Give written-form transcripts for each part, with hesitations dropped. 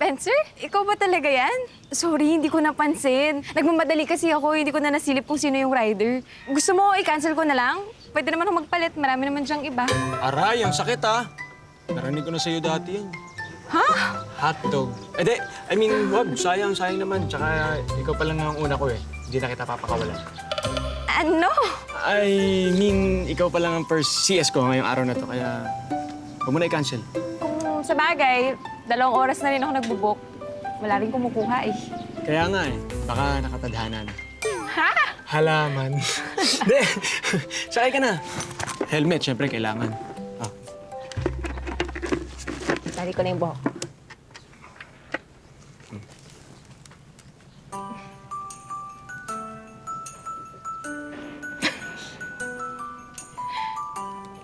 Spencer, ikaw ba talaga yan? Sorry, hindi ko napansin. Nagmamadali kasi ako, hindi ko na nasilip kung sino yung rider. Gusto mo, i-cancel ko na lang? Pwede naman ako magpalit, marami naman siyang iba. Aray, ang sakit ha. Narinig ko na sa'yo dati yan. Ha? Hotdog. Wag. Sayang naman. Tsaka ikaw pa lang ang una ko eh. Hindi na kita papakawalan. Ano? Ikaw pa lang ang first CS ko ngayong araw na to, kaya huwag mo na i-cancel. Kung sa bagay, 2 oras na rin ako nagbubok. Wala rin kumukuha eh. Kaya nga eh, baka nakatadhana na. Ha? Halaman. Hindi. Sakay ka na. Helmet, syempre, kailangan. Oh. Tali ko na yung buhok.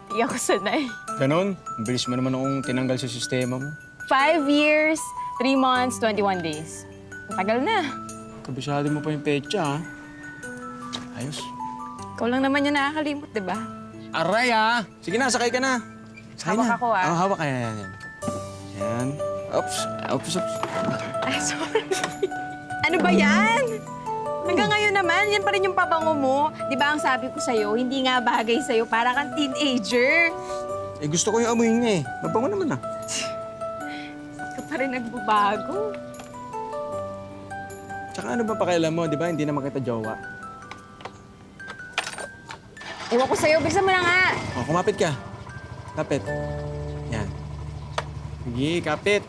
Hindi ako sanay. Ganon? Ang bilis mo naman akong tinanggal sa sistema mo. 5 years, 3 months, 21 days. Matagal na. Kabisado mo pa yung petsa, ha? Ayos. Ikaw lang naman yung nakakalimot, di ba? Aray, ha? Sige na, sakay ka na. Sakay Hawak na. ako, ah. Hawak ka. Yan. Yan. Oops. Ay, sorry. Ano ba yan? Hanggang ngayon naman, yan pa rin yung pabango mo. Di ba ang sabi ko sa'yo, hindi nga bagay sa'yo, para kang teenager. Eh, gusto ko yung amoy niya eh. Mabango naman, ah. Ikaw pa rin nagbabago. Tsaka ano ba pakialam mo, di ba? Hindi naman kita jowa. Ewan ko sa'yo, bigsan mo na nga. O, kumapit ka. Kapit. Yan. Sige, kapit.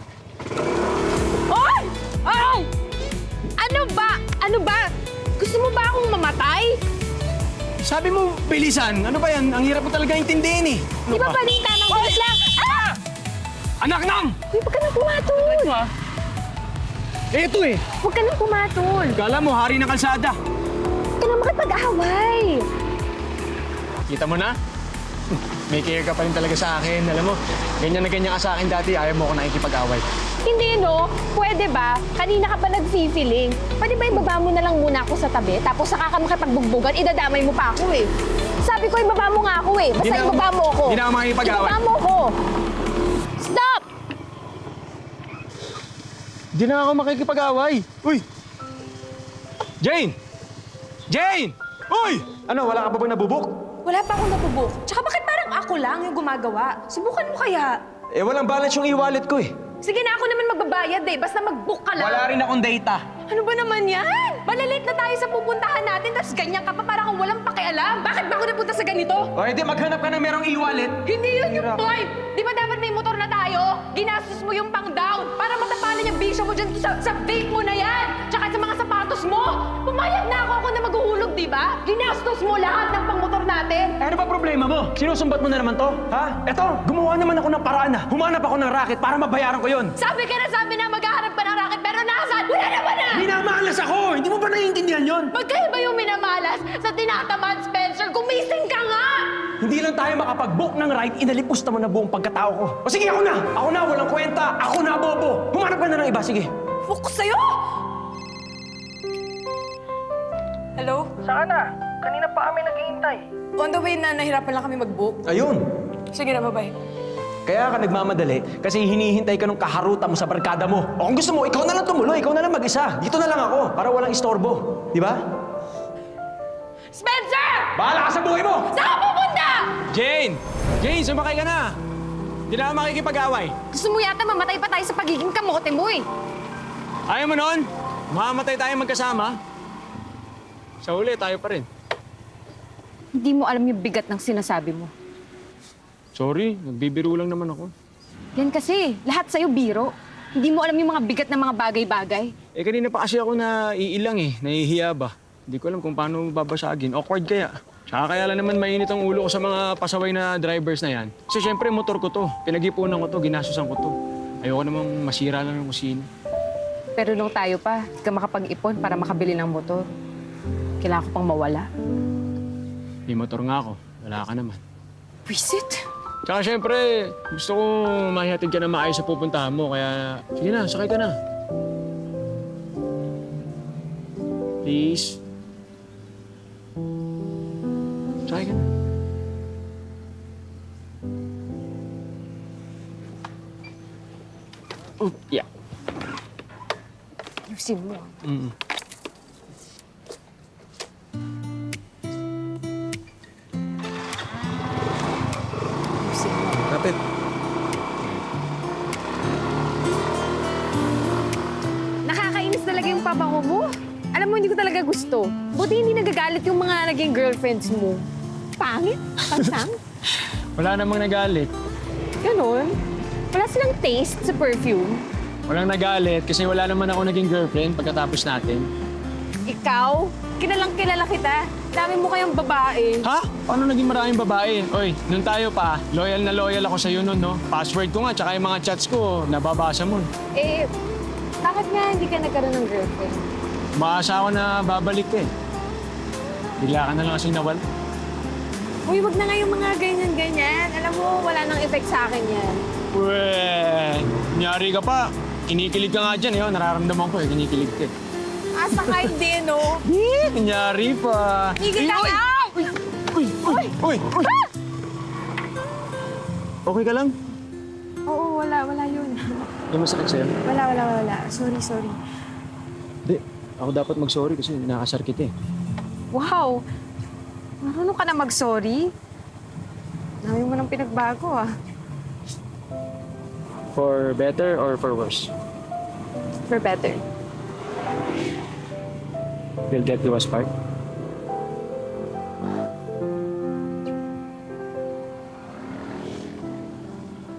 Oy! Oy! Ano ba? Ano ba? Gusto mo ba akong mamatay? Sabi mo, bilisan. Ano ba yan? Ang hirap mo talaga intindihin eh. Di ba balita ng bilis lang? Ah! Anak nang! Uy, huwag ka nang pumatol. Eh, ito eh. Huwag ka nang pumatol. Kala mo, hari ng kalsada. Huwag ka nang makipag-away. Kita mo na? May care ka pa rin talaga sa akin. Alam mo, ganyan na ganyan ka sa akin dati. Ayaw mo ako nakikipag-away. Hindi, no? Pwede ba? Kanina ka pa nag-feeling. Pwede ba ibaba mo na lang muna ako sa tabi, tapos saka ka makipagbugbugan, idadamay mo pa ako eh. Sabi ko, ibaba mo nga ako eh. Basta ibaba mo ako. Hindi na ako makikipag-away. Ibaba mo ako. Stop! Hindi na ako makikipag-away. Uy! Jane! Jane! Uy! Ano, wala ka pa bang nabubuk? Wala pa akong natubok. Tsaka bakit parang ako lang yung gumagawa? Subukan mo kaya. Eh, walang balance yung e-wallet ko eh. Sige na, ako naman magbabayad eh. Basta mag-book ka lang. Wala rin akong data. Ano ba naman yan? Malalate na tayo sa pupuntahan natin, tapos ganyan ka pa para kang walang pakialam. Bakit ba ako napunta sa ganito? O, edi maghanap ka ng merong e-wallet. Hindi yun yung point! Di ba dapat may motor na tayo? Ginastos mo yung pang-down para matapalan yung bisyo mo dyan sa vape mo na yan! Tsaka sa mga sapatos mo! Pumayag na ako na maghuhulog, di ba? Ginastos mo lahat ng pang-motor natin! Eh, ano ba problema mo? Sinusumbat mo na naman to? Ha? Eto, gumawa naman ako ng paraan na. Humanap ako ng racket para mabayaran ko yon. Sabi na maghahanap ka ng racket, pero nasaan? Wala naman na! Minamalas ako! Hindi mo ba naiintindihan yon? Magkaiba yung minamalas sa tinatamad, Spencer. Gumising ka nga! Hindi lang tayo makapag-book ng ride, inalipos naman na buong pagkatao ko. O sige, ako na! Ako na, walang kwenta! Ako na, bobo! Humanap ka na ng iba, sige. Focus sa'yo! Hello? Saan na? Kanina pa kami naghihintay. On the way na, nahirapan lang kami mag-book. Ayun. Sige na, bye-bye. Kaya ka nagmamadali kasi hinihintay ka ng kaharuta mo sa barkada mo. O kung gusto mo, ikaw na lang tumuloy, ikaw na lang mag-isa. Dito na lang ako para walang istorbo. Di ba? Spencer! Bahala ka sa buhay mo! Saan ka pupunta? Jane! Jane, sumakay ka na! Hindi na ako makikipag-away. Gusto mo yata mamatay pa tayo sa pagiging kamote mo eh. Ayaw mo nun? Mamamatay tayo magkasama. Sa huli, tayo pa rin. Hindi mo alam yung bigat ng sinasabi mo. Sorry, nagbibiro lang naman ako. Yan kasi, lahat sa'yo biro. Hindi mo alam yung mga bigat ng mga bagay-bagay. Eh, kanina pa kasi ako na iilang eh. Nahihiya ba? Hindi ko alam kung paano babasagin. Awkward kaya. Tsaka kaya lang naman mainit ang ulo ko sa mga pasaway na drivers na yan. Kasi syempre, motor ko to. Pinag-ipunan ko to, ginasusan ko to. Ayoko namang masira lang ng kusina. Pero nung tayo pa, di ka makapag-ipon para makabili ng motor. Kailangan ko pang mawala. May motor nga ako. Wala ka naman. Visit? Tsaka syempre, gusto ko mahihatid ka na maayos sa pupuntahan mo. Kaya, sige na, sakay ka na. Please. Sakay ka na. Oh, yeah. Ayusin mo. Mm. Ayusin mo. Kapit. Nakakainis talaga yung pabango mo. Alam mo, hindi ko talaga gusto. Buti hindi nagagalit yung mga naging girlfriends mo. Pangit? Pansang? Wala namang nagalit. Ganon. Wala silang taste sa perfume. Walang nagalit kasi wala naman ako naging girlfriend pagkatapos natin. Ikaw, kilalang kilala kita. Dami mo kayang babae. Ha? Paano naging maraming babae? Oy, nung tayo pa, loyal na loyal ako sa'yo nun, no? Password ko nga, tsaka yung mga chats ko, nababasa mo. Eh, bakit nga hindi ka nagkaroon ng girlfriend? Maasa ako na babalik ka eh. Bigla ka na lang kasing nawala. Uy, wag na nga yung mga ganyan-ganyan. Alam mo, wala nang effect sa akin yan. Weh, nyari ka pa. Kinikilig ka nga dyan, eh. Nararamdaman ko eh, kinikilig ka eh. Asa ka hindi, no? Nyari pa. Tigil ka Uy! nga! Uy! Uy! Uy! Uy! Okay ka lang? Oo, wala yun. Hindi masakit sa'yo? Wala. Sorry. Hindi. Ako dapat mag-sorry kasi nakasar kita eh. Wow! Marunong ka na mag-sorry? Dami mo nang pinagbago, ah. For better or for worse? For better. Will that do us part?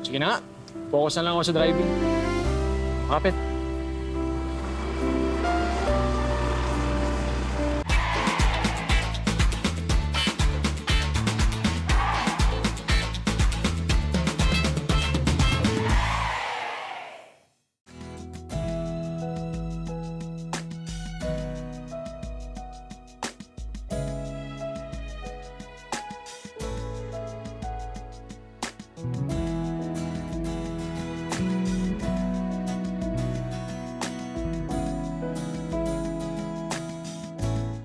Sige na nga. Focus na lang ako sa driving. Kapit.